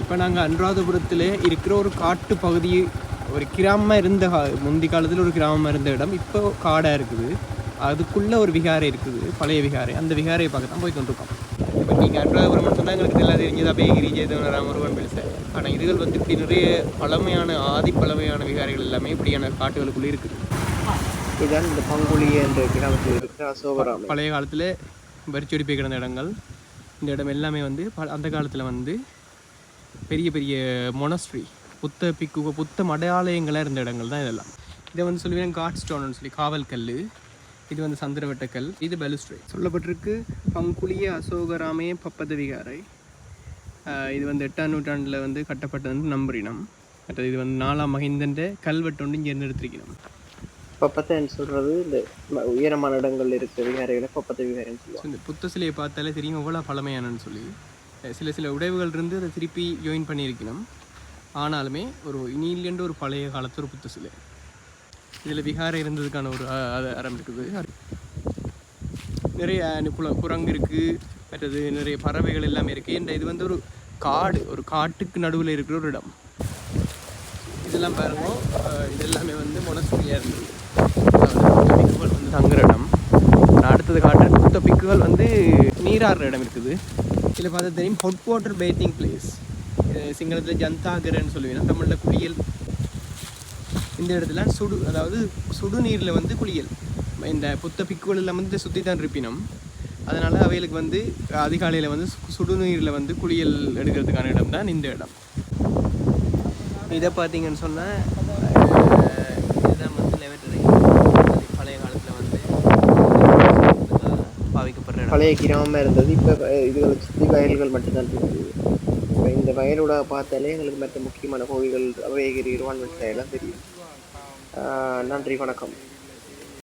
இப்போ நாங்கள் அனுராதபுரத்தில் இருக்கிற ஒரு காட்டு பகுதி, ஒரு கிராமமாக இருந்த முந்தி காலத்தில் ஒரு கிராமமாக இருந்த இடம் இப்போ காடாக இருக்குது. அதுக்குள்ளே ஒரு விகாரை இருக்குது, பழைய விகாரை. அந்த விகாரையை பார்க்க தான் போய் கொண்டிருக்கோம். இப்போ நீங்கள் அனுராதபுரம் சொன்னால் எங்களுக்கு எல்லாம் தெரிஞ்சது அபயகிரி, ஜெயதேவன முருகன் பெருசு. ஆனால் இதுகள் வந்து இப்படி நிறைய பழமையான பழமையான விகாரைகள் எல்லாமே இப்படியான காட்டுகளுக்குள்ளே இருக்குது. இதுதான் இந்த பங்குழி என்ற கிராமத்தில் இருக்கிற அசோகராமன். பழைய காலத்தில் வரிச்சொடி போய் கிடந்த இடங்கள். இந்த இடம் எல்லாமே வந்து அந்த காலத்தில் வந்து பெரிய பெரிய மொனஸ்ட்ரி, புத்த மடாலயங்களாக இருந்த இடங்கள் தான் இதெல்லாம். இதை வந்து சொல்லுவேன் காட் ஸ்டோன்னு சொல்லி, காவல் கல். இது வந்து சந்திரவட்டக்கல், இது பெலுஸ்ட்ரே. சொல்லப்பட்டிருக்கு பங்குழிய அசோகராமே பப்பத விகாரை. இது வந்து 8ஆம் நூற்றாண்டில் வந்து கட்டப்பட்டது நம்புறினம். மற்றது இது வந்து 4ஆம் மகிந்தன் கல்வெட்டு ஒன்று இங்கே நிறுத்திருக்கணும். பப்பத்தைன்னு சொல்கிறது இந்த உயரமான இடங்கள் இருக்கிற விகாரைகளை பப்பத்தை விகாரைன்னு சொல்லுவாங்க. இந்த புத்த சிலையை பார்த்தாலே தெரியும் எவ்வளோ பழமையானன்னு சொல்லி. சில உடைவுகள் இருந்து அதை திருப்பி ஜாயின் பண்ணியிருக்கணும். ஆனாலுமே ஒரு இனியிலேண்டு ஒரு பழைய காலத்து ஒரு புத்த சிலை. இதில் விகாரை இருந்ததுக்கான ஒரு அறம் இருக்குது. நிறைய குரங்கு இருக்குது, மற்றது நிறைய பறவைகள் எல்லாமே இருக்குது. என்ற இது வந்து ஒரு காடு, ஒரு காட்டுக்கு நடுவில் இருக்கிற ஒரு இடம். இதெல்லாம் பாருங்க, இது எல்லாமே வந்து மொனஸ்ட்ரியாக இருந்தது. பிக்குகள் வந்து தங்குற இடம். அடுத்தது காட்டுற புத்த பிக்குகள் வந்து நீராடுற இடம் இருக்குது. இதில் பார்த்தா தெரியும் ஹாட் வாட்டர் பேத்திங் பிளேஸ். சிங்களத்தில் ஜந்தாகரன்னு சொல்லுவேன், தமிழில் குளியல். இந்த இடத்துல அதாவது சுடுநீரில் வந்து குளியல். இந்த புத்த பிக்குகள் எல்லாம் வந்து சுற்றி தான் இருப்பினும், அதனால் அவைகளுக்கு வந்து அதிகாலையில் வந்து சுடுநீரில் வந்து குளியல் எடுக்கிறதுக்கான இடம் தான் இந்த இடம். இதை பார்த்தீங்கன்னு சொன்னால் இதுதான் வந்து லெவட்டரி. பழைய காலத்தில் வந்து பாவிக்கப்படுற இடம். பழைய கிராமமாக இருந்தது. இப்போ இதுகளை சுற்றி வயல்கள் மட்டும்தான் இருக்குது. இப்போ இந்த வயலோட பார்த்தாலே எங்களுக்கு மற்ற முக்கியமான கோவில்கள் அபயகிரி, ருவான்வெட்டை எல்லாம் தெரியும். நன்றி, வணக்கம்.